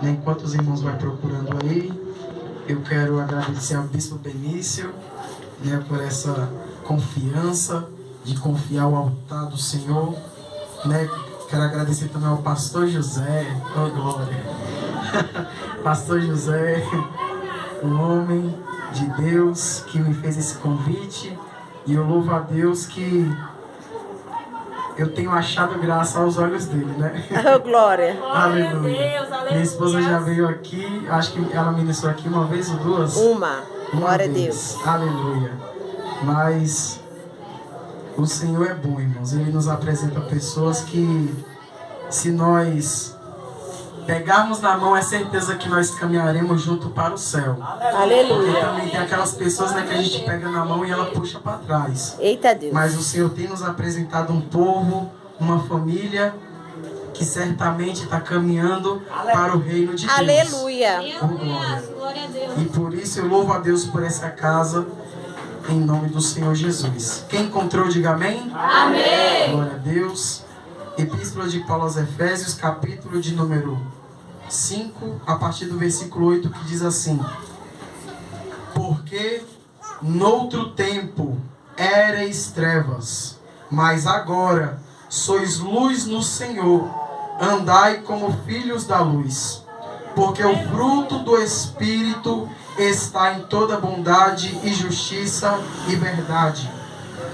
Enquanto os irmãos vão procurando aí, eu quero agradecer ao Bispo Benício, por essa confiança de confiar o altar do Senhor. Quero agradecer também ao Pastor José, oh glória, Pastor José, um homem de Deus que me fez esse convite, e eu louvo a Deus que eu tenho achado graça aos olhos dele, Oh, glória. Aleluia. Minha esposa já veio aqui, acho que ela ministrou aqui uma vez ou duas? Uma. Glória a vez. Deus. Aleluia. Mas o Senhor é bom, irmãos. Ele nos apresenta pessoas que, se nós pegarmos na mão, é certeza que nós caminharemos junto para o céu. Aleluia. Porque também tem aquelas pessoas, que a gente pega na mão e ela puxa para trás. Eita Deus. Mas o Senhor tem nos apresentado um povo, uma família que certamente está caminhando para o reino de Deus. Aleluia. Oh, glória a Deus. E por isso eu louvo a Deus por essa casa, em nome do Senhor Jesus. Quem encontrou, diga amém. Amém. Glória a Deus. Epístola de Paulo aos Efésios, capítulo de número 5, a partir do versículo 8, que diz assim: porque noutro tempo éreis trevas, mas agora sois luz no Senhor, andai como filhos da luz. Porque o fruto do Espírito está em toda bondade e justiça e verdade,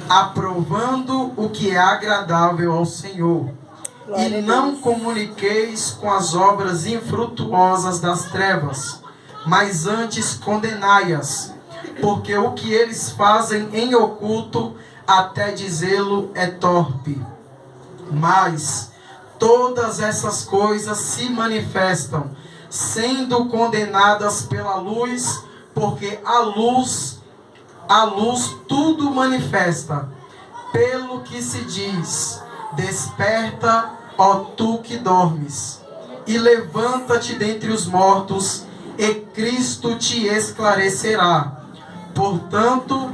aprovando o que é agradável ao Senhor. E não comuniqueis com as obras infrutuosas das trevas, mas antes condenai-as, porque o que eles fazem em oculto, até dizê-lo, é torpe. Mas todas essas coisas se manifestam, sendo condenadas pela luz, porque a luz tudo manifesta. Pelo que se diz: desperta, ó tu que dormes, e levanta-te dentre os mortos, e Cristo te esclarecerá. Portanto,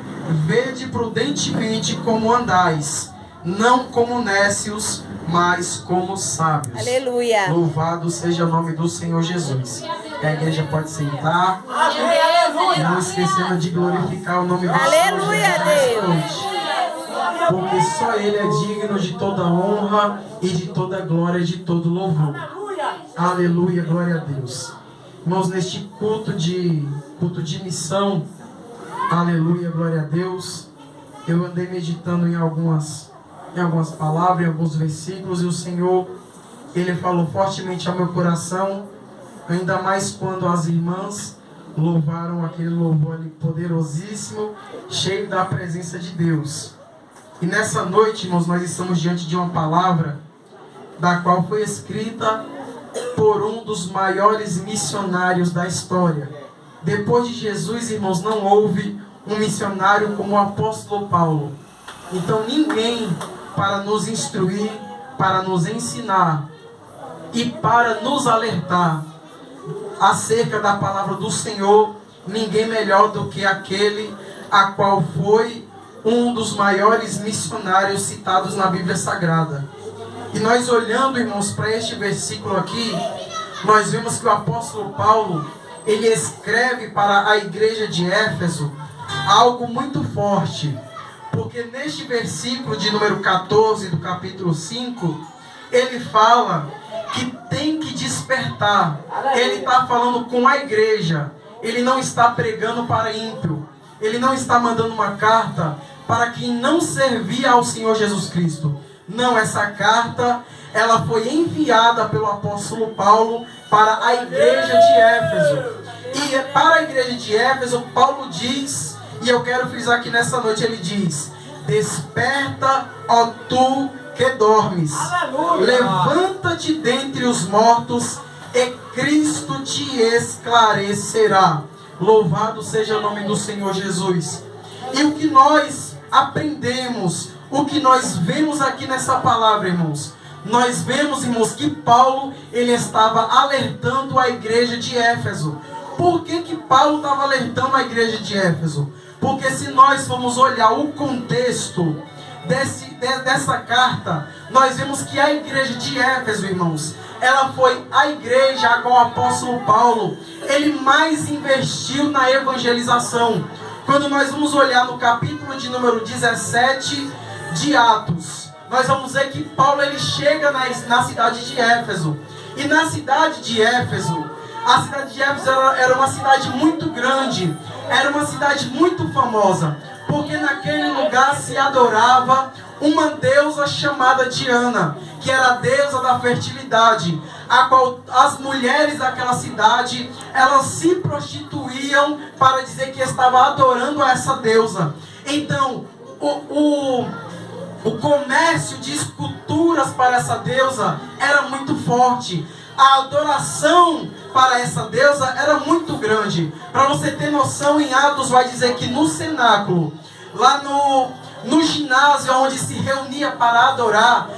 vede prudentemente como andais, não como nécios, mas como sábios. Aleluia. Louvado seja o nome do Senhor Jesus. A igreja pode sentar. Aleluia. Não esquecendo de glorificar o nome do Aleluia, Senhor Jesus. Deus. Porque só Ele é digno de toda honra e de toda glória e de todo louvor. Aleluia, glória a Deus. Irmãos, neste culto de missão, aleluia, glória a Deus, eu andei meditando em algumas palavras, em alguns versículos, e o Senhor, Ele falou fortemente ao meu coração, ainda mais quando as irmãs louvaram aquele louvor ali poderosíssimo, cheio da presença de Deus. E nessa noite, irmãos, nós estamos diante de uma palavra da qual foi escrita por um dos maiores missionários da história. Depois de Jesus, irmãos, não houve um missionário como o apóstolo Paulo. Então ninguém para nos instruir, para nos ensinar e para nos alertar acerca da palavra do Senhor, ninguém melhor do que aquele a qual foi um dos maiores missionários citados na Bíblia Sagrada. E nós olhando, irmãos, para este versículo aqui, nós vemos que o apóstolo Paulo, ele escreve para a igreja de Éfeso algo muito forte. Porque neste versículo de número 14 do capítulo 5, ele fala que tem que despertar. Ele está falando com a igreja. Ele não está pregando para ímpio. Ele não está mandando uma carta para quem não servia ao Senhor Jesus Cristo. Não, essa carta, ela foi enviada pelo apóstolo Paulo para a igreja de Éfeso. E para a igreja de Éfeso, Paulo diz, e eu quero frisar aqui nessa noite, ele diz: desperta, ó tu que dormes, levanta-te dentre os mortos, e Cristo te esclarecerá. Louvado seja o nome do Senhor Jesus. E o que nós aprendemos, o que nós vemos aqui nessa palavra, irmãos, nós vemos, irmãos, que Paulo, ele estava alertando a igreja de Éfeso. Por que Paulo estava alertando a igreja de Éfeso? Porque se nós formos olhar o contexto dessa carta, nós vemos que a igreja de Éfeso, irmãos, ela foi a igreja a qual o apóstolo Paulo, ele mais investiu na evangelização. Quando nós vamos olhar no capítulo de número 17 de Atos, nós vamos ver que Paulo ele chega na cidade de Éfeso. E na cidade de Éfeso, a cidade de Éfeso era uma cidade muito grande, era uma cidade muito famosa, porque naquele lugar se adorava uma deusa chamada Diana, que era a deusa da fertilidade, a qual as mulheres daquela cidade, elas se prostituíam para dizer que estavam adorando a essa deusa. Então, o comércio de esculturas para essa deusa era muito forte. A adoração para essa deusa era muito grande. Para você ter noção, em Atos vai dizer que no cenáculo, lá no ginásio onde se reunia para adorar,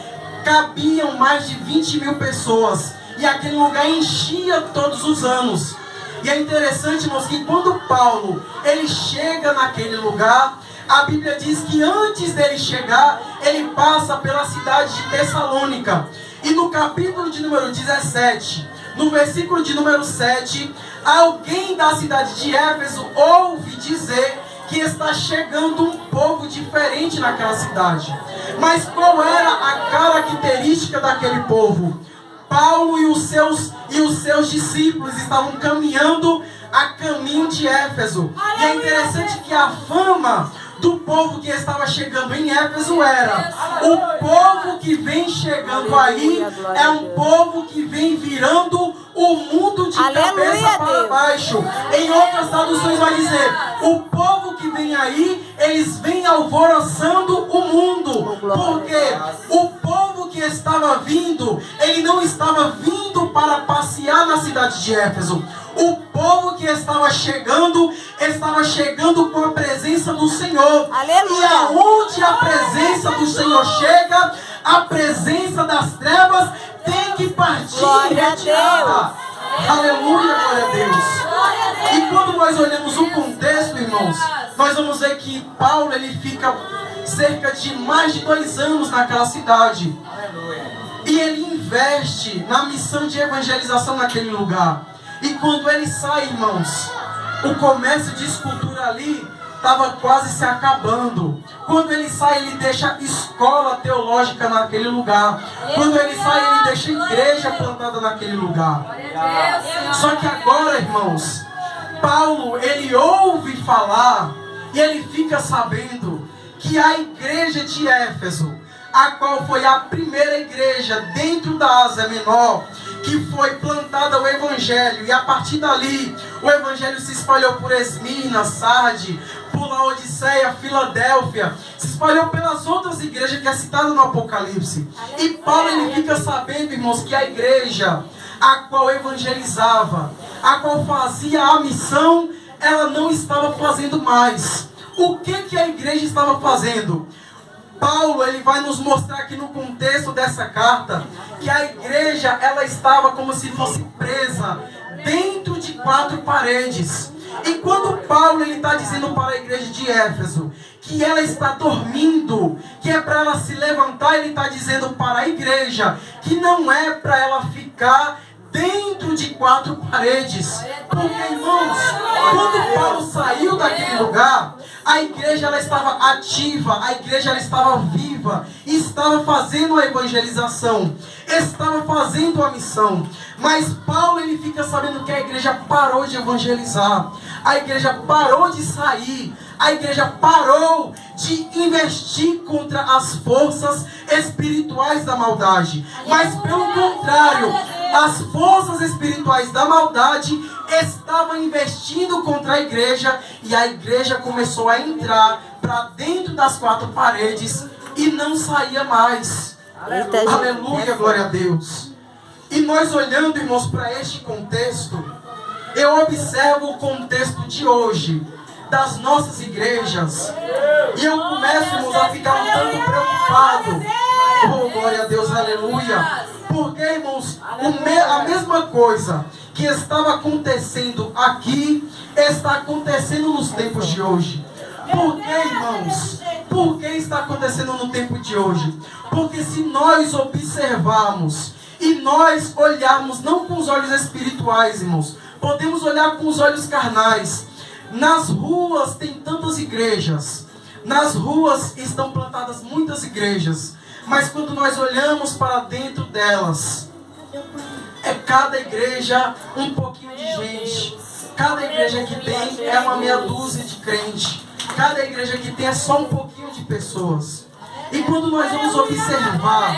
cabiam mais de 20 mil pessoas. E aquele lugar enchia todos os anos. E é interessante, irmãos, que quando Paulo ele chega naquele lugar, a Bíblia diz que antes dele chegar, ele passa pela cidade de Tessalônica. E no capítulo de número 17, no versículo de número 7, alguém da cidade de Éfeso ouve dizer que está chegando um povo diferente naquela cidade. Mas qual era a característica daquele povo? Paulo e os seus discípulos estavam caminhando a caminho de Éfeso. E é interessante que a fama do povo que estava chegando em Éfeso era: o povo que vem chegando aí é um povo que vem virando o mundo de cabeça para baixo. Em outras traduções vai dizer: o povo que vem aí, eles vêm alvoroçando o mundo. Porque o povo que estava vindo, ele não estava vindo para passear na cidade de Éfeso. O povo que estava chegando com a presença do Senhor. Aleluia. E aonde a presença do Senhor chega, a presença das trevas tem que partir e retirada. Aleluia, glória a Deus. E quando nós olhamos o contexto, irmãos, nós vamos ver que Paulo ele fica cerca de mais de 2 anos naquela cidade. E ele investe na missão de evangelização naquele lugar. E quando ele sai, irmãos, o comércio de escultura ali estava quase se acabando. Quando ele sai, ele deixa escola teológica naquele lugar. Quando ele sai, ele deixa igreja plantada naquele lugar. Só que agora, irmãos, Paulo, ele ouve falar e ele fica sabendo que a igreja de Éfeso, a qual foi a primeira igreja dentro da Ásia Menor, que foi plantada o Evangelho, e a partir dali o Evangelho se espalhou por Esmirna, Sarde, por Laodiceia, Filadélfia, se espalhou pelas outras igrejas que é citada no Apocalipse. E Paulo ele fica sabendo, irmãos, que a igreja a qual evangelizava, a qual fazia a missão, ela não estava fazendo mais. O que a igreja estava fazendo? Paulo ele vai nos mostrar aqui no contexto dessa carta que a igreja ela estava como se fosse presa dentro de 4 paredes. E quando Paulo ele está dizendo para a igreja de Éfeso que ela está dormindo, que é para ela se levantar, ele está dizendo para a igreja que não é para ela ficar dentro de 4 paredes. Porque, irmãos, quando Paulo saiu daquele lugar, a igreja ela estava ativa, a igreja ela estava viva, estava fazendo a evangelização, estava fazendo a missão. Mas Paulo ele fica sabendo que a igreja parou de evangelizar, a igreja parou de sair, a igreja parou de investir contra as forças espirituais da maldade. Mas pelo contrário, as forças espirituais da maldade estavam investindo contra a igreja, e a igreja começou a entrar para dentro das 4 paredes e não saía mais. Aleluia, glória a Deus. E nós olhando, irmãos, para este contexto, eu observo o contexto de hoje das nossas igrejas, e eu começo, irmãos, a ficar um tanto preocupado. Oh, glória a Deus, aleluia. Porque, irmãos, a mesma coisa que estava acontecendo aqui, está acontecendo nos tempos de hoje. Por que, irmãos? Por que está acontecendo no tempo de hoje? Porque se nós observarmos e nós olharmos não com os olhos espirituais, irmãos, podemos olhar com os olhos carnais. Nas ruas tem tantas igrejas, nas ruas estão plantadas muitas igrejas, mas quando nós olhamos para dentro delas, é cada igreja um pouquinho de gente. Cada igreja que tem é uma meia dúzia de crente. Cada igreja que tem é só um pouquinho de pessoas. E quando nós vamos observar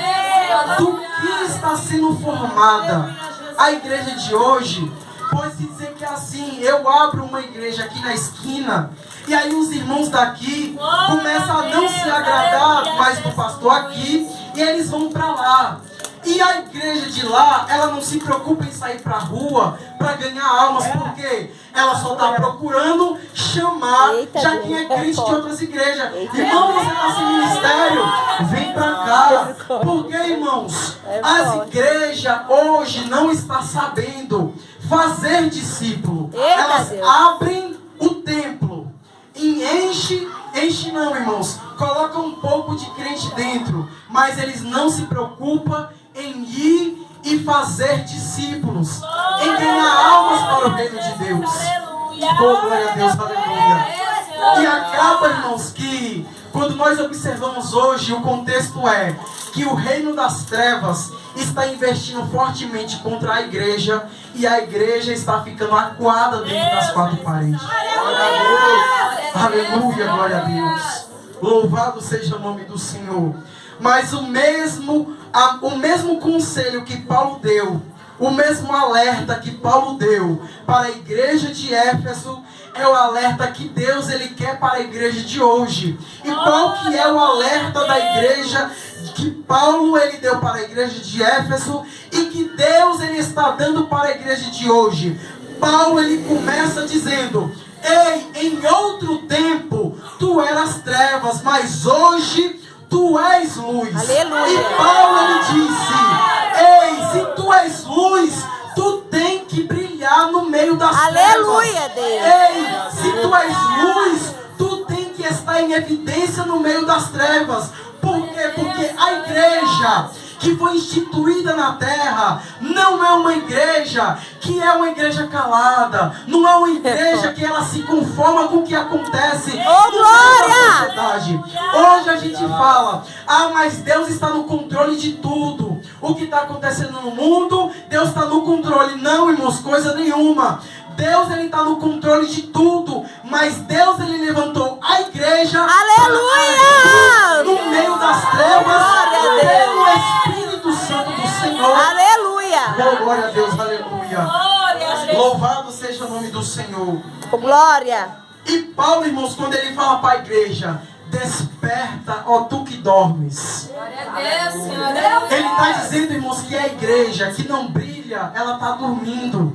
do que está sendo formada a igreja de hoje, pode-se dizer que é assim: eu abro uma igreja aqui na esquina, e aí os irmãos daqui começam a não se agradar mais do pastor aqui, e eles vão para lá. E a igreja de lá, ela não se preocupa em sair para a rua para ganhar almas, porque ela só está procurando chamar já quem é crente de outras igrejas. Irmão, você está sem ministério, vem para cá. Porque, irmãos, as igrejas hoje não estão sabendo fazer discípulo. Elas abrem o templo e enche não, irmãos, coloca um pouco de crente dentro, mas eles não se preocupam em ir e fazer discípulos, em ganhar almas para o reino de Deus. Oh, glória a Deus, aleluia. E acaba, irmãos, que quando nós observamos hoje, o contexto é que o reino das trevas está investindo fortemente contra a igreja, e a igreja está ficando acuada dentro das quatro paredes. Aleluia, glória a Deus. Louvado seja o nome do Senhor. Mas o mesmo conselho que Paulo deu, o mesmo alerta que Paulo deu para a igreja de Éfeso, é o alerta que Deus ele quer para a igreja de hoje. E qual que é o alerta da igreja que Paulo ele deu para a igreja de Éfeso e que Deus ele está dando para a igreja de hoje? Paulo ele começa dizendo: ei, em outro tempo tu eras trevas, mas hoje tu és luz. Aleluia. E Paulo ele disse: ei, se tu és luz, tu tem que brilhar no meio das trevas. Aleluia, Deus. Ei, se tu és luz, tu tem que estar em evidência no meio das trevas. Por quê? Porque a igreja que foi instituída na terra não é uma igreja que é uma igreja calada, não é uma igreja que ela se conforma com o que acontece na sociedade. Hoje a gente fala: ah, mas Deus está no controle de tudo. O que está acontecendo no mundo, Deus está no controle. Não, irmãos, coisa nenhuma. Deus ele está no controle de tudo, mas Deus ele levantou a igreja, aleluia, no meio das trevas, pelo Espírito Santo do Senhor. Aleluia. Oh, glória a Deus, aleluia. Louvado seja o nome do Senhor. Oh, glória. E Paulo, irmãos, quando ele fala para a igreja: desperta, ó tu que dormes. Glória a Deus, Senhor. Ele está dizendo, irmãos, que a igreja que não brilha, ela está dormindo.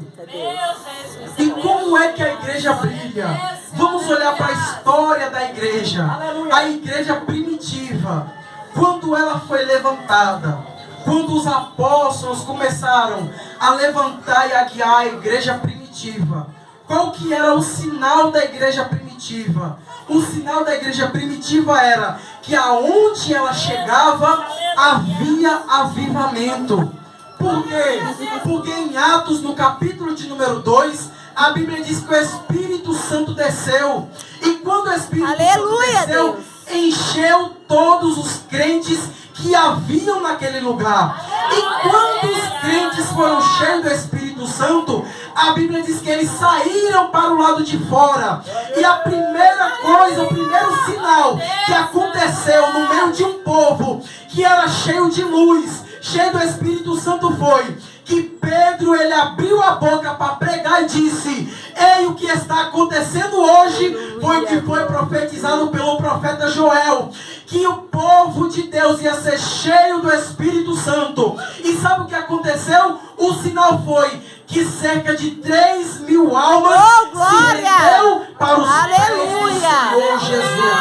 E como é que a igreja brilha? Vamos olhar para a história da igreja. A igreja primitiva, quando ela foi levantada, quando os apóstolos começaram a levantar e a guiar a igreja primitiva, qual que era o sinal da igreja primitiva? O sinal da igreja primitiva era que aonde ela chegava havia avivamento. Por quê? Porque em Atos, no capítulo de número 2, a Bíblia diz que o Espírito Santo desceu. E quando o Espírito Santo desceu, encheu todos os crentes que haviam naquele lugar. E quando os crentes foram cheios do Espírito Santo, a Bíblia diz que eles saíram para o lado de fora. E a primeira coisa, o primeiro sinal que aconteceu no meio de um povo que era cheio de luz, cheio do Espírito Santo, foi que Pedro ele abriu a boca para pregar e disse: ei, o que está acontecendo hoje foi o que foi profetizado pelo profeta Joel, que o povo de Deus ia ser cheio do Espírito Santo. E sabe o que aconteceu? O sinal foi que cerca de 3.000 almas se rendeu para os pés do Senhor Jesus.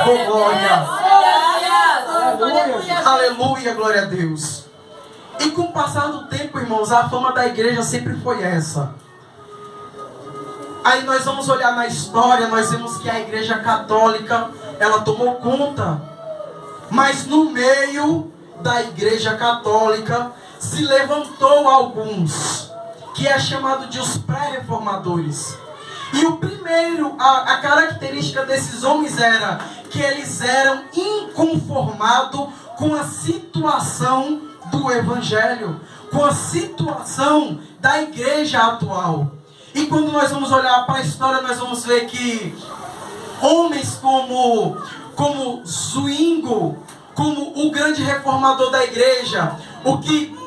Oh, glória. Aleluia, glória a Deus. E com o passar do tempo, irmãos, a fama da igreja sempre foi essa. Aí nós vamos olhar na história, nós vemos que a igreja católica, ela tomou conta. Mas no meio da Igreja Católica, se levantou alguns, que é chamado de os pré-reformadores. E o primeiro, a característica desses homens era que eles eram inconformados com a situação do Evangelho, com a situação da igreja atual. E quando nós vamos olhar para a história, nós vamos ver que homens como Zwinglio, como o grande reformador da igreja, o que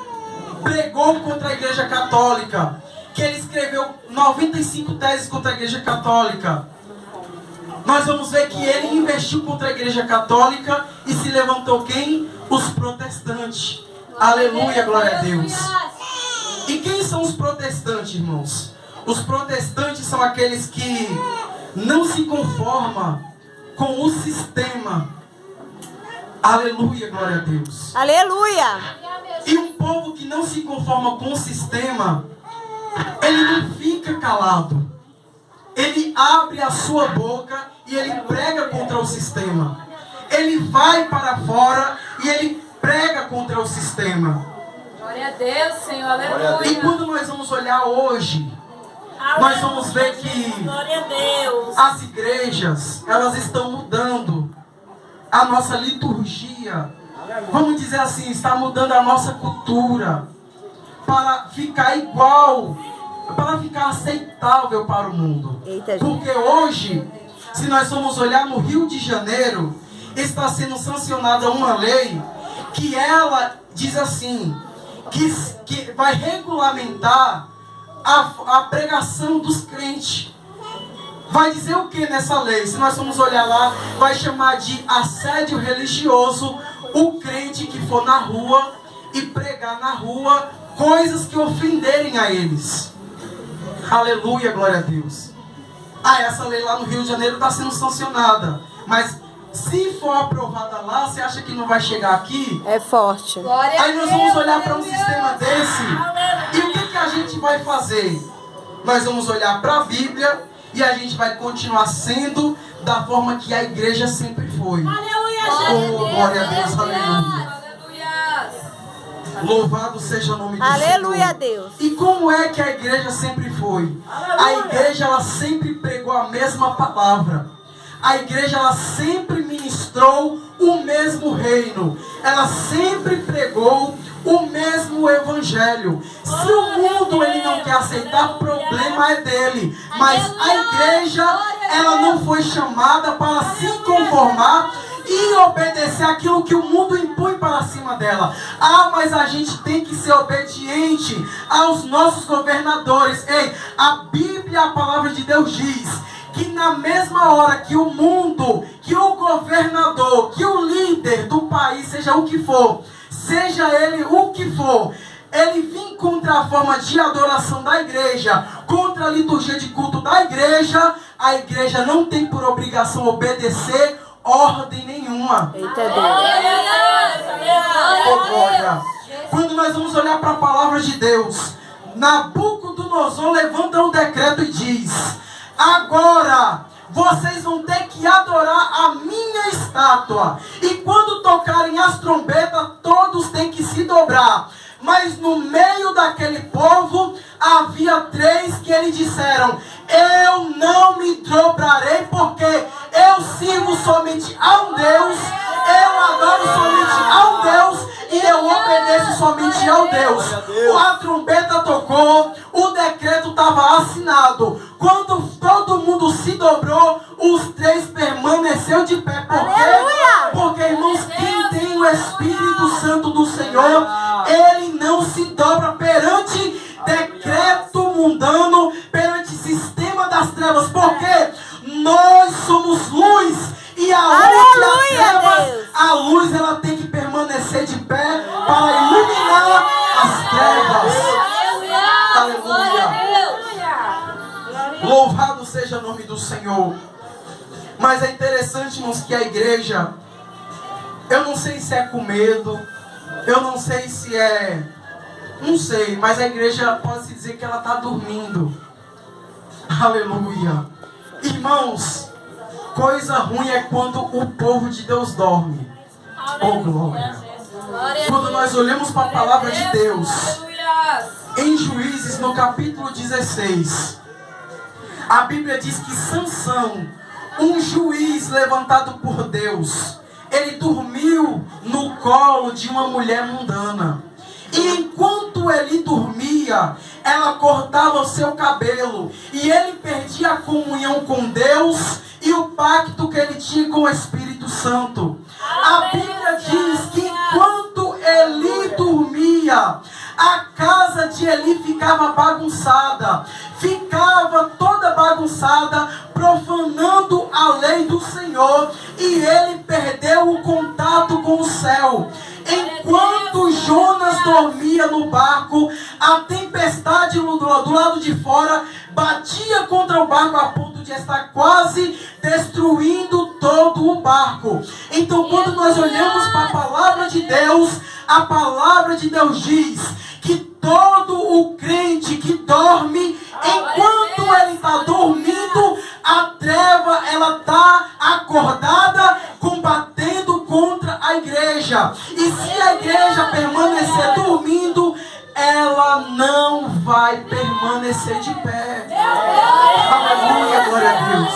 pregou contra a igreja católica, que ele escreveu 95 teses contra a igreja católica. Nós vamos ver que ele investiu contra a igreja católica e se levantou quem? Os protestantes. Aleluia, glória a Deus. E quem são os protestantes, irmãos? Os protestantes são aqueles que não se conformam com o sistema. Aleluia, glória a Deus. Aleluia. E um povo que não se conforma com o sistema, ele não fica calado. Ele abre a sua boca e ele prega contra o sistema. Ele vai para fora e ele prega contra o sistema. Glória a Deus, Senhor, aleluia. E quando nós vamos olhar hoje, nós vamos ver que glória a Deus. as igrejas, elas estão mudando a nossa liturgia. Vamos dizer assim, está mudando a nossa cultura para ficar igual, para ficar aceitável para o mundo. Eita, gente. Porque hoje, se nós formos olhar no Rio de Janeiro, está sendo sancionada uma lei que ela diz assim, que vai regulamentar a pregação dos crentes. Vai dizer o que nessa lei? Se nós formos olhar lá, vai chamar de assédio religioso o crente que for na rua e pregar na rua coisas que ofenderem a eles. Aleluia, glória a Deus. Essa lei lá no Rio de Janeiro está sendo sancionada. Mas se for aprovada lá, você acha que não vai chegar aqui? É forte. Aí nós vamos olhar para um sistema desse. E o que a gente vai fazer? Nós vamos olhar para a Bíblia e a gente vai continuar sendo da forma que a igreja sempre foi. Oh, glória a Deus, aleluia. Louvado seja o nome do Senhor. Aleluia, Deus. E como é que a igreja sempre foi? A igreja, ela sempre pregou a mesma palavra. A igreja, ela sempre ministrou o mesmo reino. Ela sempre pregou o mesmo evangelho. Se o mundo ele não quer aceitar, o problema é dele. Mas a igreja, ela não foi chamada para se conformar e obedecer aquilo que o mundo impõe para cima dela. Mas a gente tem que ser obediente aos nossos governadores. Ei, a Bíblia, a palavra de Deus diz que na mesma hora que o mundo, que o governador, que o líder do país, seja o que for, seja ele o que for, ele vir contra a forma de adoração da igreja, contra a liturgia de culto da igreja, a igreja não tem por obrigação obedecer ordem nenhuma. Eita, Deus. Oh, glória. Quando nós vamos olhar para a palavra de Deus, Nabucodonosor levanta um decreto e diz: agora vocês vão ter que adorar a minha estátua. E quando tocarem as trombetas, todos têm que se dobrar. Mas no meio daquele povo, havia 3 que lhe disseram: eu não me dobrarei, porque eu sirvo somente a um Deus, eu adoro somente a um Deus, e eu obedeço somente ao Deus. A trombeta tocou, o decreto estava assinado. Quando todo mundo se dobrou, os 3 permaneceu de pé. Por quê? Porque, irmãos, quem tem o Espírito Santo do Senhor, ele não se dobra perante decreto mundano, perante sistema das trevas. Porque nós somos luz. E aonde há trevas, a luz ela tem que permanecer de pé para iluminar as trevas. Aleluia. Louvado seja o nome do Senhor. Mas é interessante, irmãos, que a igreja, eu não sei se é com medo, eu não sei se é, não sei, mas a igreja pode-se dizer que ela está dormindo. Aleluia. Irmãos, coisa ruim é quando o povo de Deus dorme. Oh, glória. Quando nós olhamos para a palavra de Deus, Aleluia. em Juízes, no capítulo 16, a Bíblia diz que Sansão, um juiz levantado por Deus, ele dormiu no colo de uma mulher mundana. E enquanto ele dormia, ela cortava o seu cabelo. E ele perdia a comunhão com Deus e o pacto que ele tinha com o Espírito Santo. A Bíblia diz que enquanto Eli dormia, a casa de Eli ficava bagunçada. Ficava toda bagunçada, profanando a lei do Senhor. E ele perdeu o contato com o céu. Enquanto Jonas dormia no barco, a tempestade do lado de fora batia contra o barco a ponto de estar quase destruindo todo o barco. Então, quando nós olhamos para a palavra de Deus, a palavra de Deus diz que todo o crente que dorme, enquanto ele está dormindo, a treva ela está acordada, combatendo contra a igreja. E se a igreja permanecer dormindo, ela não vai permanecer de pé. Aleluia, glória a Deus.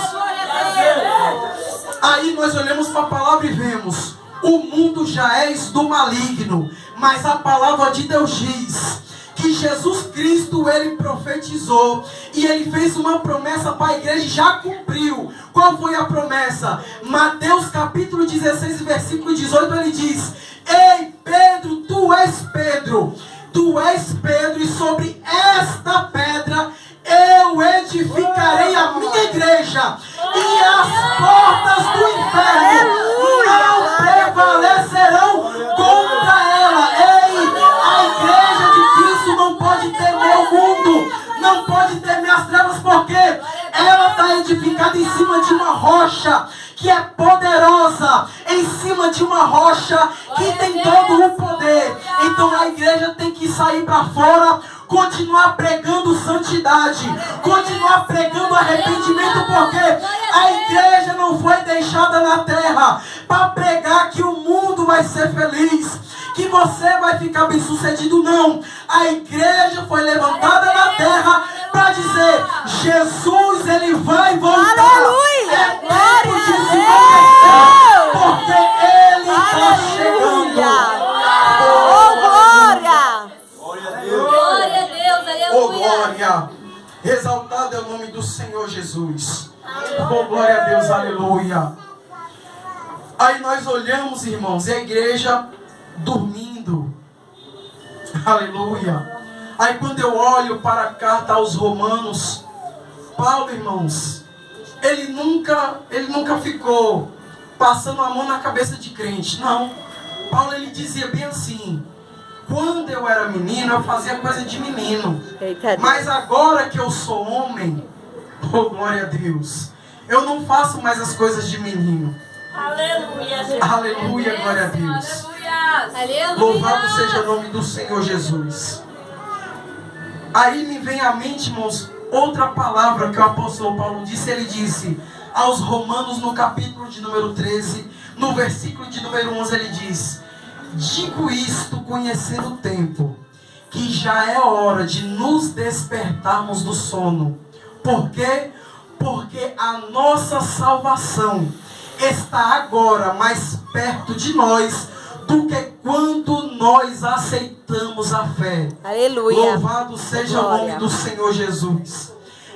Aí nós olhamos para a palavra e vemos: o mundo já é do maligno. Mas a palavra de Deus diz que Jesus Cristo, ele profetizou e ele fez uma promessa para a igreja e já cumpriu. Qual foi a promessa? Mateus capítulo 16, versículo 18, ele diz: ei Pedro, tu és Pedro, e sobre esta pedra eu edificarei a minha igreja, e as portas do inferno não prevalecerão contra ela. Ei, a igreja de Cristo não pode temer o mundo, não pode temer as trevas, porque ela está edificada em cima de uma rocha que é poderosa, em cima de uma rocha que tem todo o poder. Então a igreja tem que sair para fora, continuar pregando santidade, continuar pregando arrependimento, porque a igreja não foi deixada na terra para pregar que o mundo vai ser feliz, que você vai ficar bem sucedido. Não, a igreja foi levantada na terra para dizer: Jesus, ele vai voltar. Aleluia! É tempo de se converter, porque ele está chegando. Oh, glória! Glória a Deus, aleluia. Oh, glória! Exaltado é o nome do Senhor Jesus. Oh, glória a Deus, aleluia. Aí nós olhamos, irmãos, e a igreja dormindo. Aleluia. Aí quando eu olho para a carta aos Romanos, Paulo, irmãos, ele nunca ficou passando a mão na cabeça de crente. Não. Paulo, ele dizia bem assim: quando eu era menino, eu fazia coisa de menino. Mas agora que eu sou homem, oh glória a Deus, eu não faço mais as coisas de menino. Aleluia, Jesus. Aleluia, glória a Deus. Aleluia. Louvado seja o nome do Senhor Jesus. Aí me vem à mente, irmãos, outra palavra que o apóstolo Paulo disse. Ele disse aos Romanos, no capítulo de número 13, no versículo de número 11, ele diz: digo isto conhecendo o tempo, que já é hora de nos despertarmos do sono. Por quê? Porque a nossa salvação está agora mais perto de nós do que quando nós aceitamos a fé. Aleluia. Louvado seja o nome do Senhor Jesus.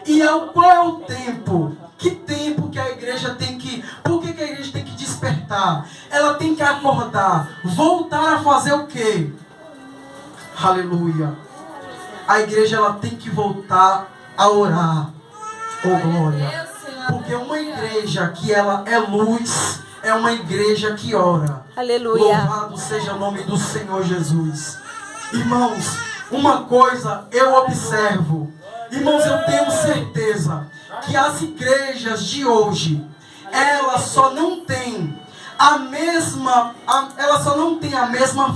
E qual é o tempo? Que tempo que a igreja tem que... Por que a igreja tem que despertar? Ela tem que acordar. Voltar a fazer o quê? Aleluia. A igreja, ela tem que voltar a orar. Oh, glória. Porque uma igreja que ela é luz, é uma igreja que ora. Aleluia. Louvado seja o nome do Senhor Jesus. Irmãos, uma coisa eu observo. Irmãos, eu tenho certeza que as igrejas de hoje, elas só não têm a mesma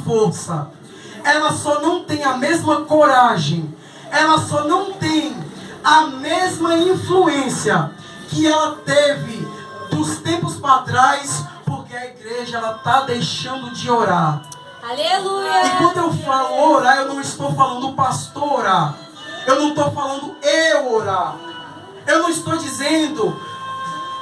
força. Elas só não têm a mesma coragem. Elas só não têm a mesma influência que ela teve dos tempos para trás, porque a igreja, ela está deixando de orar. Aleluia. E quando eu falo orar, eu não estou falando o pastor orar. Eu não estou falando eu orar. Eu não estou dizendo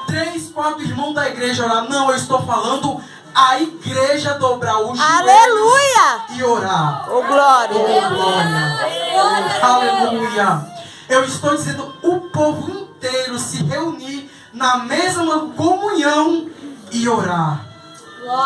3, 4 irmãos da igreja orar. Não, eu estou falando a igreja dobrar os joelhos Aleluia. e orar. Oh, glória. Oh, glória. Aleluia. Eu estou dizendo o povo inteiro se reunir na mesma comunhão e orar.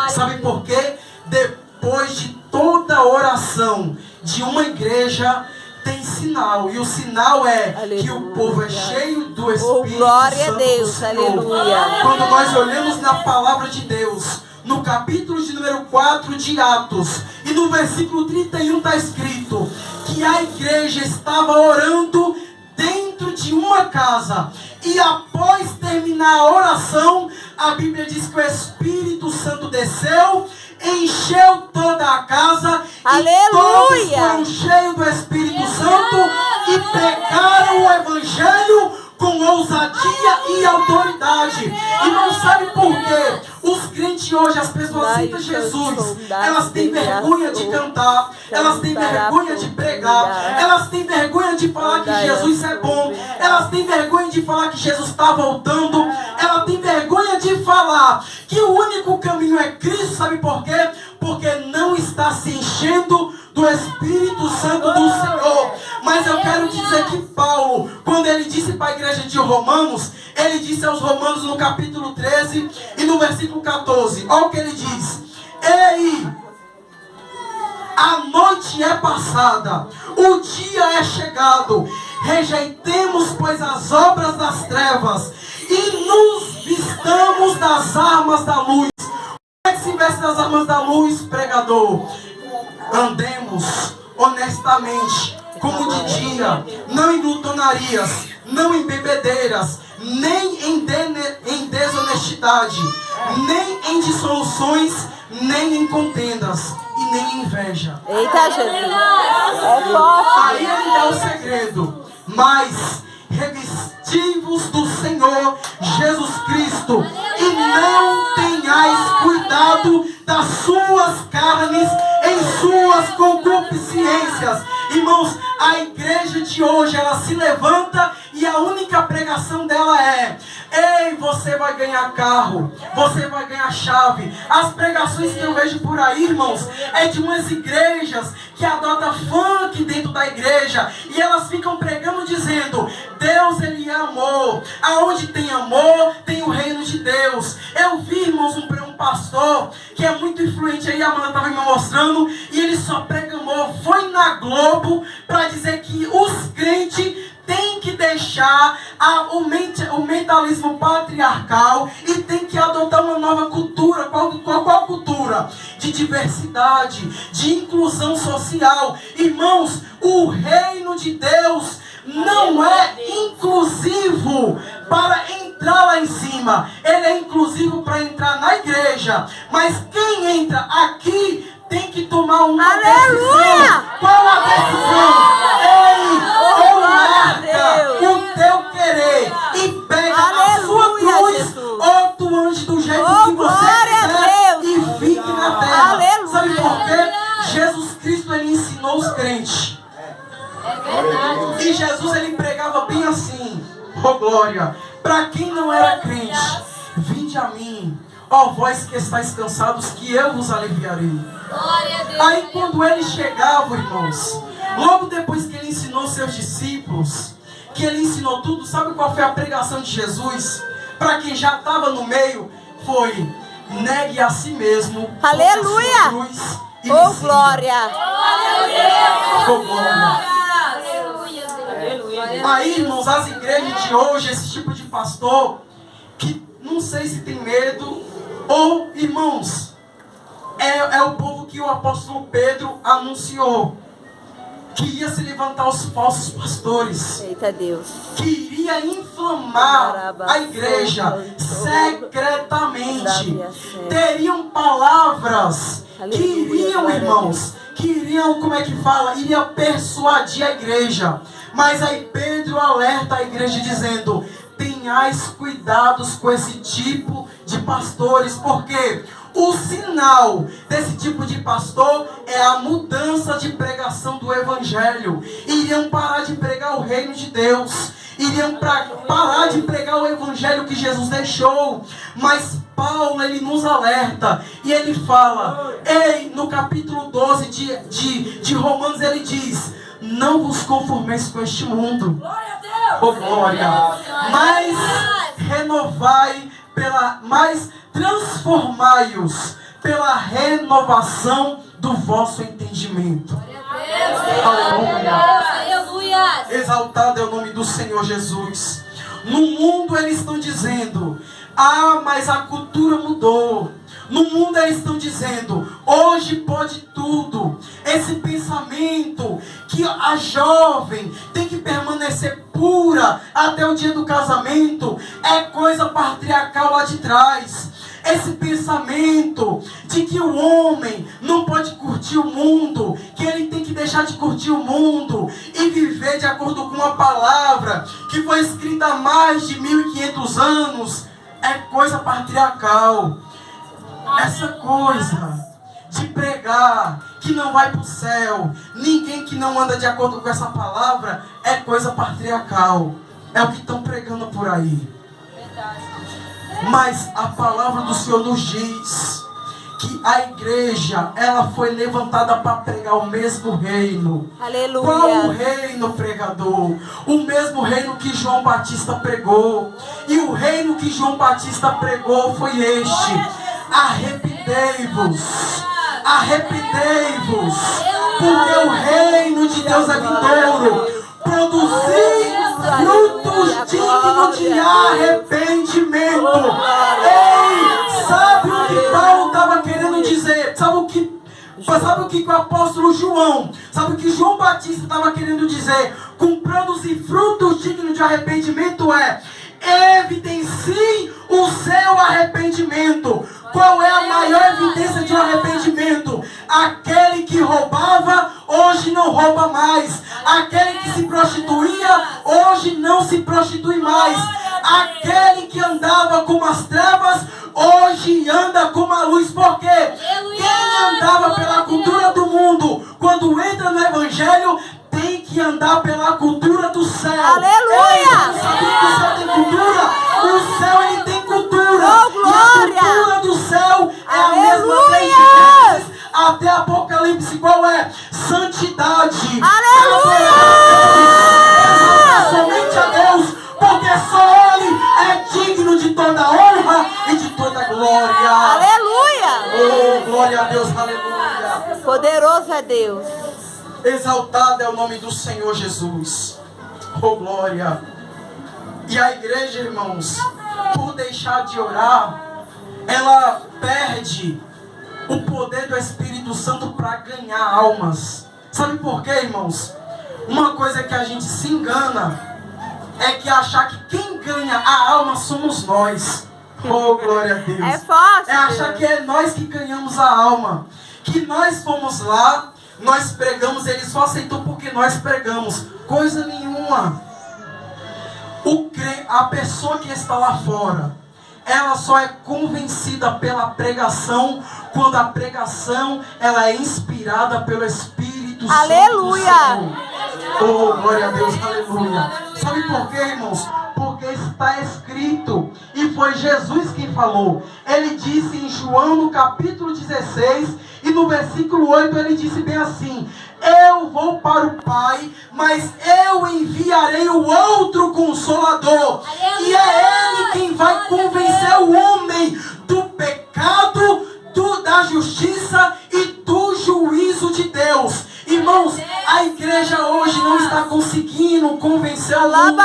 Sabe por quê? Depois de toda oração de uma igreja tem sinal. E o sinal é Aleluia. Que o povo é cheio do Espírito glória a Santo Deus. do Senhor. Aleluia. Quando nós olhamos na palavra de Deus, no capítulo de número 4 de Atos, e no versículo 31 está escrito que a igreja estava orando dentro de uma casa. E após terminar a oração, a Bíblia diz que o Espírito Santo desceu, encheu toda a casa. Aleluia. E todos foram cheios do Espírito Santo e pregaram o Evangelho com ousadia e autoridade. E não sabe por quê? Os crentes hoje, as pessoas citam Jesus, elas têm vergonha de cantar, elas têm vergonha de pregar, elas têm vergonha de falar que Jesus é bom, elas têm vergonha de falar que Jesus está voltando, ela tem vergonha de falar que o único caminho é Cristo. Sabe por quê? Porque não está se enchendo do Espírito Santo do Senhor. Mas eu quero dizer que Paulo, quando ele disse para a igreja de Romanos, ele disse aos Romanos no capítulo 13 e no versículo 14, olha o que ele diz: ei, a noite é passada, o dia é chegado, rejeitemos, pois, as obras das trevas e nos vistamos das armas da luz. Como é que se veste das armas da luz, pregador? Andemos honestamente, como de dia, não em glutonarias, não em bebedeiras, nem em desonestidade, nem em dissoluções, nem em contendas, e nem em inveja. Eita, Jesus. É forte. Aí ele dá o segredo. Mas revestivos do Senhor Jesus Cristo, e não tenhais cuidado das suas carnes em suas concupiscências. Irmãos, a igreja de hoje, ela se levanta e a única pregação dela é: ei, você vai ganhar carro, você vai ganhar chave. As pregações que eu vejo por aí, irmãos, é de umas igrejas que adotam funk dentro da igreja, e elas ficam pregando dizendo: Deus, ele é amor, aonde tem amor, tem o reino de Deus. Eu vi, irmãos, um pastor que é muito influente aí, a Amanda estava me mostrando, e ele só prega amor. Foi na Globo para dizer que os crentes têm que deixar o mentalismo patriarcal e tem que adotar uma nova cultura. Qual cultura? De diversidade, de inclusão social. Irmãos, o reino de Deus não é inclusivo para entrar lá em cima. Ele é inclusivo para entrar na igreja. Mas quem entra aqui tem que tomar uma decisão. Qual a decisão? Ei, ou marca o teu querer e pega a sua cruz, ou tu ande do jeito que você quiser e fique na terra. Sabe por quê? Jesus Cristo, ele ensinou os crentes. E Jesus, ele pregava bem assim: ó glória, para quem não era crente, vinde a mim, ó vós que estáis cansados, que eu vos aliviarei. Aí quando ele chegava, irmãos, logo depois que ele ensinou seus discípulos, que ele ensinou tudo, sabe qual foi a pregação de Jesus? Para quem já estava no meio, foi: negue a si mesmo. Aleluia! Cruz e oh glória! Oh glória! Aí, irmãos, as igrejas de hoje, esse tipo de pastor, que não sei se tem medo, ou, irmãos, é o povo que o apóstolo Pedro anunciou, que ia se levantar os falsos pastores. Eita Deus. Que iria inflamar a igreja secretamente. Teriam palavras que iriam, irmãos, que iriam, como é que fala? Iria persuadir a igreja. Mas aí Pedro alerta a igreja dizendo: tenhais cuidados com esse tipo de pastores, porque O sinal desse tipo de pastor é a mudança de pregação do evangelho. Iriam parar de pregar o reino de Deus. Iriam parar de pregar o evangelho que Jesus deixou. Mas Paulo, ele nos alerta. E ele fala, no capítulo 12 de Romanos, ele diz: não vos conformeis com este mundo. Glória a Deus. Oh, glória. Mas renovai mas transformai-os pela renovação do vosso entendimento. Aleluia. Exaltado é o nome do Senhor Jesus. No mundo eles estão dizendo: mas a cultura mudou. No mundo eles estão dizendo: hoje pode tudo. Esse pensamento que a jovem tem que permanecer pura até o dia do casamento é coisa patriarcal lá de trás. Esse pensamento de que o homem não pode curtir o mundo, que ele tem que deixar de curtir o mundo e viver de acordo com uma palavra que foi escrita há mais de 1500 anos, é coisa patriarcal. Essa coisa de pregar que não vai para o céu, ninguém que não anda de acordo com essa palavra, é coisa patriarcal. É o que estão pregando por aí. Mas a palavra do Senhor nos diz que a igreja, ela foi levantada para pregar o mesmo reino. Aleluia. Qual o reino, pregador? O mesmo reino que João Batista pregou. E o reino que João Batista pregou foi este: arrependei-vos, arrependei-vos, porque o reino de Deus é vindouro. Produzir frutos dignos de arrependimento. Ei, sabe o que Paulo estava querendo dizer? Sabe o que o apóstolo João, sabe o que João Batista estava querendo dizer? Com produzir frutos dignos de arrependimento evidencie o seu arrependimento. Qual é a maior evidência de um arrependimento? Aquele que roubava, hoje não rouba mais. Aquele que se prostituía, hoje não se prostitui mais. Aquele que andava como as trevas, hoje anda como a luz. Por quê? Quem andava pela cultura do mundo, quando entra no evangelho, tem que andar pela cultura do céu. Aleluia! Ei, sabia que o céu tem cultura? O céu, ele tem cultura. Oh, glória! E a cultura do céu é Aleluia! a mesma desde Gênesis até Apocalipse. Qual é? Santidade. Aleluia! Exaltar somente a Deus, porque só Ele é digno de toda honra e de toda glória. Aleluia! Oh, glória a Deus, aleluia. Poderoso é Deus. Exaltado é o nome do Senhor Jesus. Oh, glória. E a igreja, irmãos, por deixar de orar, ela perde o poder do Espírito Santo para ganhar almas. Sabe por quê, irmãos? Uma coisa que a gente se engana é que achar que quem ganha a alma somos nós. Oh, glória a Deus. É forte. É achar que é nós que ganhamos a alma. Que nós fomos lá, nós pregamos, ele só aceitou porque nós pregamos. Coisa nenhuma. A pessoa que está lá fora, ela só é convencida pela pregação quando a pregação ela é inspirada pelo Espírito Santo. Aleluia! Oh, glória a Deus, aleluia. Sabe por quê, irmãos? Porque está escrito, e foi Jesus quem falou. Ele disse em João no capítulo 16 e no versículo 8, ele disse bem assim: eu vou para o Pai, mas eu enviarei o outro Consolador. E é Ele quem vai convencer o homem do pecado, da justiça e do juízo de Deus. Irmãos, a igreja hoje não está conseguindo convencer o mundo.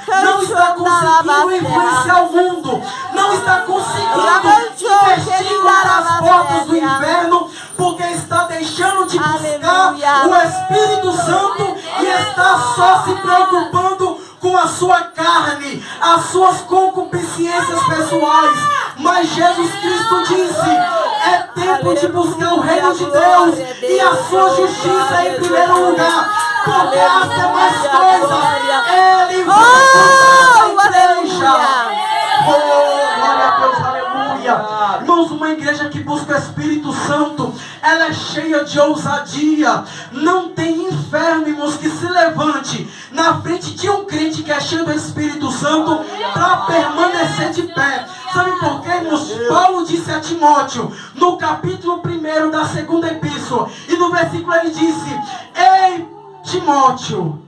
Não está conseguindo influenciar o mundo. Não está conseguindo investigar as portas do inferno, porque está deixando de buscar o Espírito Santo e está só se preocupando com a sua carne, as suas concupiscências pessoais. Mas Jesus Cristo disse: é tempo de buscar o reino de Deus e a sua justiça em primeiro lugar, porque as demais coisas Ele vai dar a igreja. Oh, glória a Deus, aleluia. Irmãos, uma igreja que busca Espírito Santo, ela é cheia de ousadia. Não tem inferno, irmãos, que se levante na frente de um crente que é cheio do Espírito Santo para permanecer de pé. Sabe por quê, irmãos? Paulo disse a Timóteo, no capítulo 1 da segunda epístola, e no versículo ele disse: ei, Timóteo,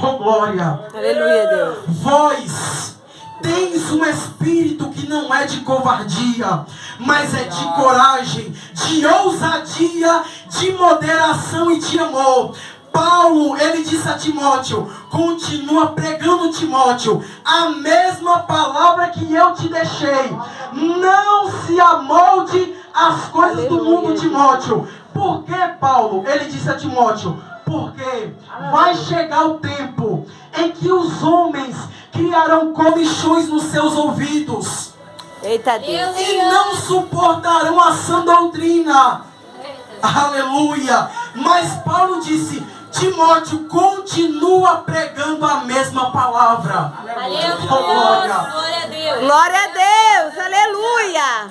oh glória, Aleluia, Deus. vós tens um espírito que não é de covardia, mas é de coragem, de ousadia, de moderação e de amor. Paulo, ele disse a Timóteo, continua pregando, Timóteo, a mesma palavra que eu te deixei. Não se amolde as coisas do mundo, Timóteo. Por que, Paulo? Ele disse a Timóteo, porque vai chegar o tempo em que os homens criarão comichões nos seus ouvidos. Eita, Deus. E não suportarão a sã doutrina. Aleluia. Mas Paulo disse, Timóteo, continua pregando a mesma palavra. Aleluia. Oh, glória. Glória a Deus. Glória a Deus. Aleluia.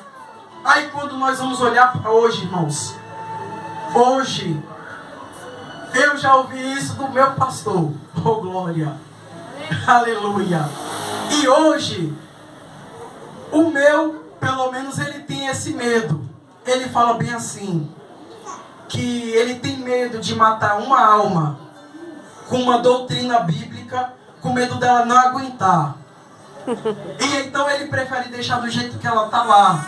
Aí quando nós vamos olhar para hoje, irmãos, hoje, eu já ouvi isso do meu pastor. Oh, glória. Aleluia. E hoje, o meu, pelo menos ele tem esse medo. Ele fala bem assim, que ele tem medo de matar uma alma com uma doutrina bíblica, com medo dela não aguentar. E então ele prefere deixar do jeito que ela está lá.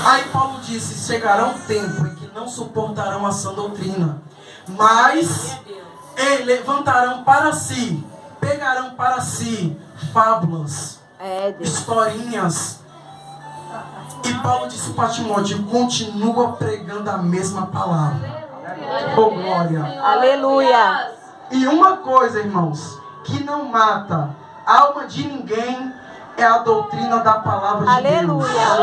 Aí Paulo disse, chegará um tempo em que não suportarão a sã doutrina, mas levantarão para si, pegarão para si fábulas, historinhas. E Paulo disse para Timóteo, continua pregando a mesma palavra. Oh, glória. Aleluia. E uma coisa, irmãos, que não mata a alma de ninguém é a doutrina da palavra de Aleluia. Deus.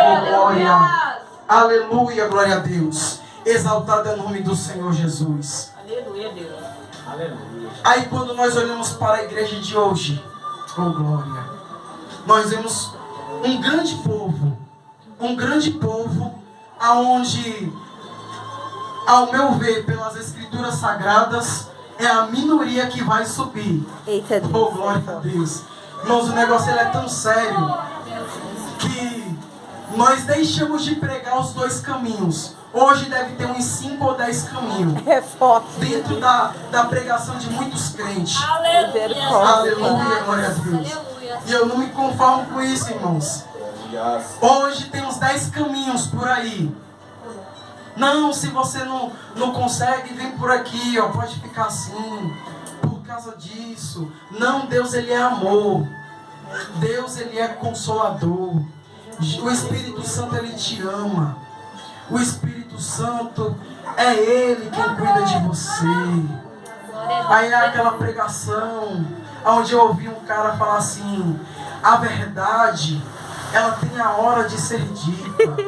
Oh, glória. Aleluia, glória a Deus. Exaltado é o nome do Senhor Jesus. Aleluia, Deus. Aleluia. Aí quando nós olhamos para a igreja de hoje, oh glória, nós vemos um grande povo, aonde, ao meu ver, pelas escrituras sagradas, é a minoria que vai subir. Eita, Deus. Oh glória a Deus. Irmãos, o negócio ele é tão sério que nós deixamos de pregar os dois caminhos. Hoje deve ter uns 5 ou 10 caminhos É forte. dentro da pregação de muitos crentes. Aleluia. Aleluia, glória a Deus. Aleluia. E eu não me conformo com isso, irmãos. Hoje tem uns 10 caminhos por aí. Não, se você não consegue, vem por aqui, ó, pode ficar assim, por causa disso. Não, Deus ele é amor. Deus ele é consolador. O Espírito Santo ele te ama. O Espírito Santo é Ele quem cuida de você. Aí é aquela pregação onde eu ouvi um cara falar assim, a verdade, ela tem a hora de ser dita.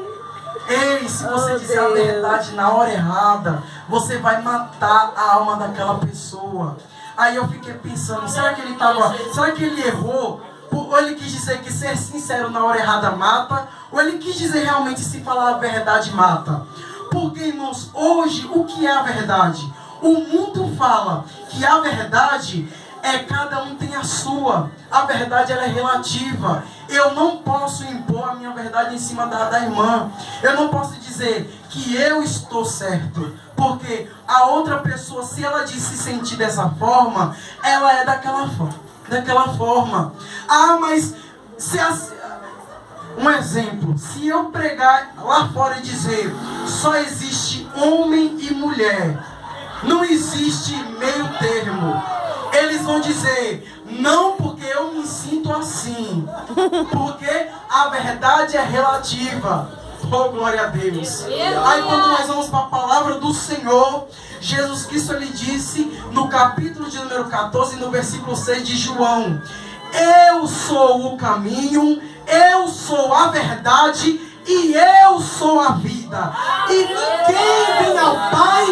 Ei, se você disser a verdade na hora errada, você vai matar a alma daquela pessoa. Aí eu fiquei pensando, será que ele errou? Ou ele quis dizer que ser sincero na hora errada mata? Ou ele quis dizer realmente se falar a verdade mata? Porque, irmãos, hoje o que é a verdade? O mundo fala que a verdade é cada um tem a sua. A verdade ela é relativa. Eu não posso impor a minha verdade em cima da irmã. Eu não posso dizer que eu estou certo. Porque a outra pessoa, se ela se sentir dessa forma, ela é daquela forma. Ah, mas um exemplo, se eu pregar lá fora e dizer só existe homem e mulher, não existe meio termo, eles vão dizer não, porque eu me sinto assim, porque a verdade é relativa. Oh, glória a Deus. Aí quando nós vamos para a palavra do Senhor, Jesus Cristo ele disse no capítulo de número 14, no versículo 6 de João, eu sou o caminho, eu sou a verdade e eu sou a vida. E ninguém vem ao Pai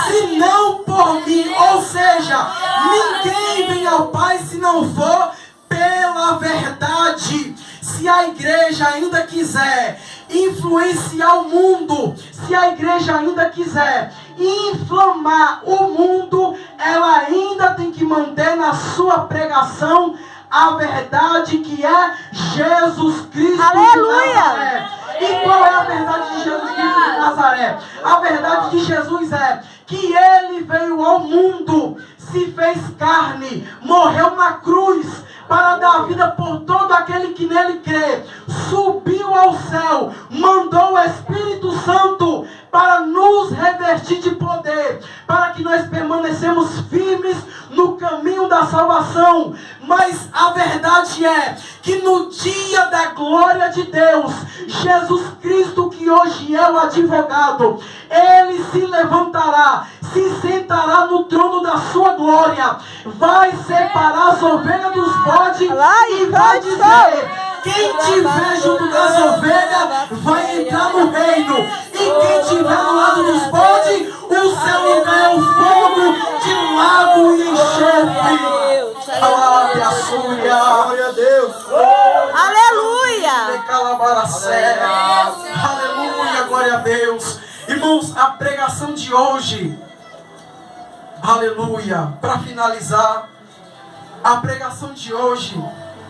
senão por mim. Ou seja, ninguém vem ao Pai se não for pela verdade. Se a igreja ainda quiser influenciar o mundo, se a igreja ainda quiser inflamar o mundo, ela ainda tem que manter na sua pregação a verdade que é Jesus Cristo Aleluia! de Nazaré. E qual é a verdade de Jesus Cristo de Nazaré? A verdade de Jesus é que Ele veio ao mundo, se fez carne, morreu na cruz para dar vida por todo aquele que nele crê, subiu ao céu, mandou o Espírito Santo para nos revestir de poder, para que nós permanecemos firmes no caminho da salvação. Mas a verdade é que no dia da glória de Deus, Jesus Cristo, que hoje é o advogado, Ele se levantará, se sentará no trono da sua glória, vai separar as ovelhas dos bodes e vai dizer: quem tiver junto das ovelhas vai entrar no reino, e quem tiver do lado dos bodes, o seu lugar é o fogo de lago e enxofre. Glória a Deus. Aleluia! Aleluia, glória a Deus. Irmãos, a pregação de hoje, aleluia, para finalizar, a pregação de hoje,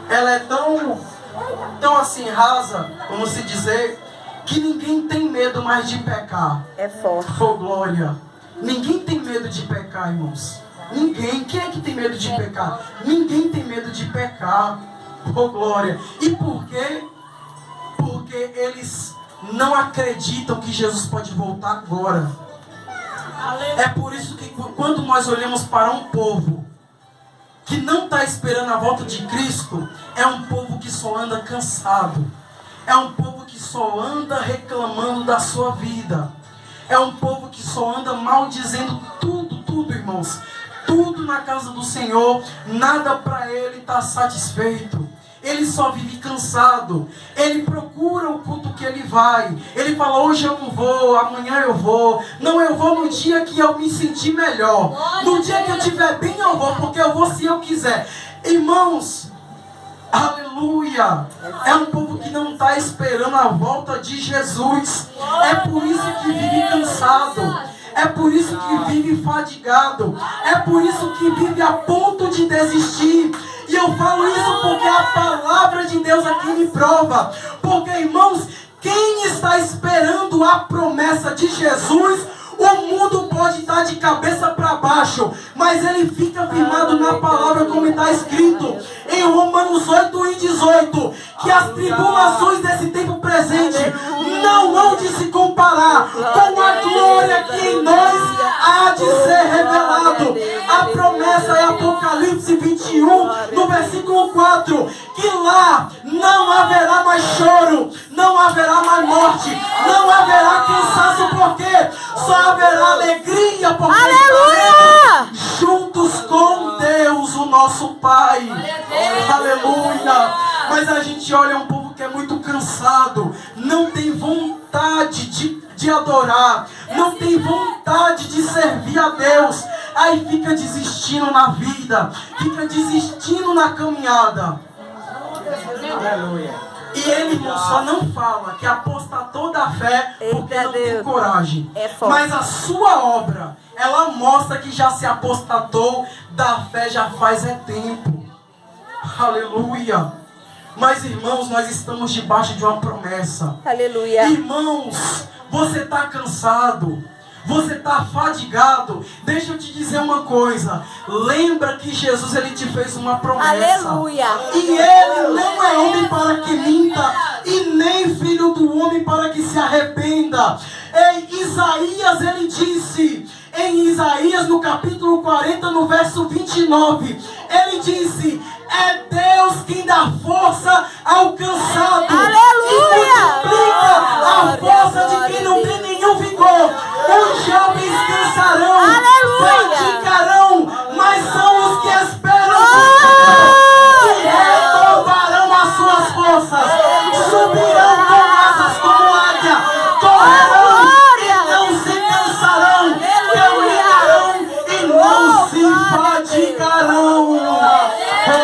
ela é tão assim rasa, vamos se dizer, que ninguém tem medo mais de pecar. É forte. Oh, glória. Ninguém tem medo de pecar, irmãos. Ninguém. Quem é que tem medo de pecar? Ninguém tem medo de pecar. Oh, glória. E por quê? Porque eles não acreditam que Jesus pode voltar agora. É por isso que quando nós olhamos para um povo que não está esperando a volta de Cristo, é um povo que só anda cansado. É um povo que só anda reclamando da sua vida. É um povo que só anda maldizendo tudo, irmãos. Tudo na casa do Senhor, nada para ele está satisfeito. Ele só vive cansado. Ele procura o culto que ele vai. Ele fala: hoje eu não vou, amanhã eu vou. Não, eu vou no dia que eu me sentir melhor. No dia que eu estiver bem eu vou, porque eu vou se eu quiser. Irmãos, aleluia. É um povo que não está esperando a volta de Jesus. É por isso que vive cansado. É por isso que vive fadigado. É por isso que vive a ponto de desistir. E eu falo isso porque a palavra de Deus aqui me prova. Porque, irmãos, quem está esperando a promessa de Jesus, o mundo pode estar de cabeça para baixo, mas ele fica firmado na palavra, como está escrito em Romanos 8:18, que as tribulações desse tempo presente não hão de se comparar com a glória que em nós há de ser revelado. A promessa é Apocalipse 21, no versículo 4, que lá não haverá mais choro, não haverá mais morte, não haverá cansaço, porque só haverá alegria, porque Aleluia! juntos com Deus, o nosso Pai. Aleluia! Mas a gente olha um povo que é muito cansado, não tem vontade de adorar, não tem vontade de servir a Deus, aí fica desistindo na vida, fica desistindo na caminhada. Aleluia! E ele só não fala que apostatou da fé porque não tem coragem. Mas a sua obra, ela mostra que já se apostatou da fé já faz tempo. Aleluia. Mas, irmãos, nós estamos debaixo de uma promessa. Aleluia. Irmãos, você está cansado, você está fadigado. Deixa eu te dizer uma coisa. Lembra que Jesus, ele te fez uma promessa. Aleluia. E ele não é homem para que minta, e nem filho do homem para que se arrependa. Em Isaías, ele disse, em Isaías no capítulo 40, no verso 29, ele disse: é Deus quem dá força ao cansado. Aleluia! E multiplica a força de quem não tem nenhum vigor. Os jovens cansarão, praticarão, mas são os que esperam que renovarão as suas forças, subirão com asas como águia, correrão e não se cansarão, caminharão e não se fadigarão. Oh,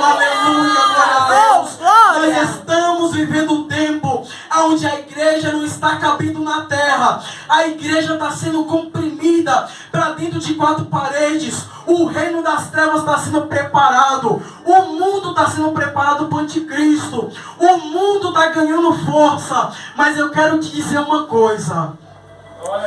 aleluia, glória a Deus. Nós estamos vivendo um tempo onde a igreja subindo na terra. A igreja está sendo comprimida para dentro de 4 paredes. O reino das trevas está sendo preparado. O mundo está sendo preparado para o anticristo. O mundo está ganhando força. Mas eu quero te dizer uma coisa.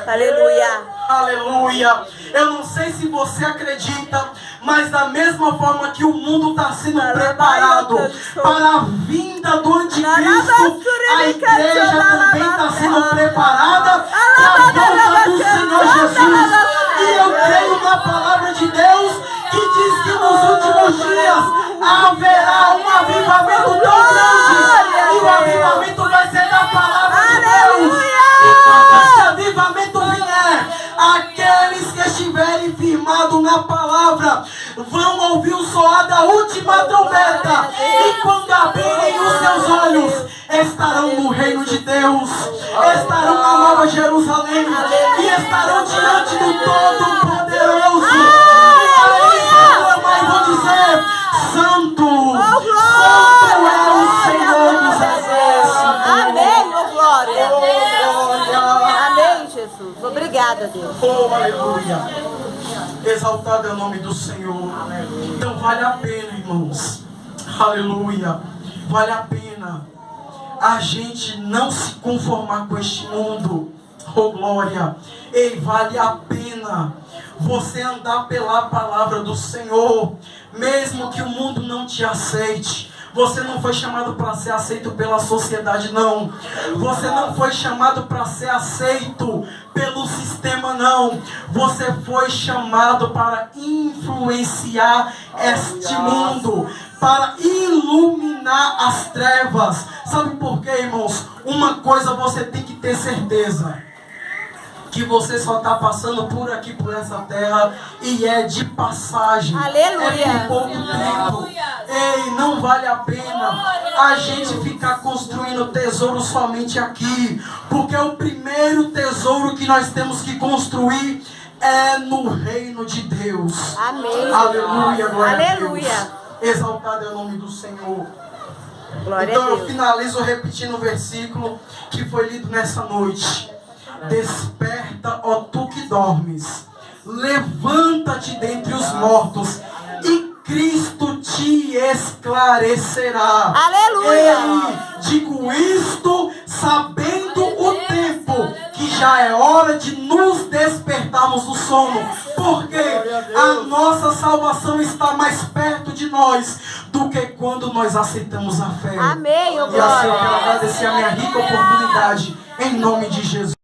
Aleluia. Aleluia. Eu não sei se você acredita, mas da mesma forma que o mundo está sendo preparado para a vinda do anticristo, a igreja também está sendo preparada para a volta do Senhor Jesus. E eu creio na palavra de Deus que diz que nos últimos dias haverá um avivamento tão grande. E o avivamento vai ser da palavra de Deus. E quando esse avivamento vier, aqueles que estiverem firmados na palavra vão ouvir o soar da última trombeta. E quando abrirem os seus olhos, estarão no reino de Deus, estarão na Nova Jerusalém e estarão diante do Todo-Poderoso. Aí vão dizer: Santo, Santo é o Senhor dos Exércitos. Amém, oh glória. Amém, Jesus. Obrigada, Deus. Oh, aleluia. Exaltado é o nome do Senhor. Então vale a pena, irmãos. Aleluia. Vale a pena a gente não se conformar com este mundo. Oh, glória. Ei, vale a pena você andar pela palavra do Senhor, mesmo que o mundo não te aceite. Você não foi chamado para ser aceito pela sociedade, não. Você não foi chamado para ser aceito pelo sistema, não. Você foi chamado para influenciar este mundo, para iluminar as trevas. Sabe por quê, irmãos? Uma coisa você tem que ter certeza: que você só está passando por aqui, por essa terra, e é de passagem. Aleluia. É por pouco tempo. Ei, não vale a pena a gente ficar construindo tesouro somente aqui, porque o primeiro tesouro que nós temos que construir é no reino de Deus. Amém. Aleluia, glória Aleluia. a Deus. Exaltado é o nome do Senhor. Glória Então a eu Deus. finalizo repetindo o versículo que foi lido nessa noite. Desperta, ó tu que dormes, levanta-te dentre os mortos, e Cristo te esclarecerá. Aleluia. Ei, digo isto sabendo o tempo, que já é hora de nos despertarmos do sono, porque a nossa salvação está mais perto de nós do que quando nós aceitamos a fé. Amém, oh E assim eu glória. quero agradecer a minha rica oportunidade, em nome de Jesus.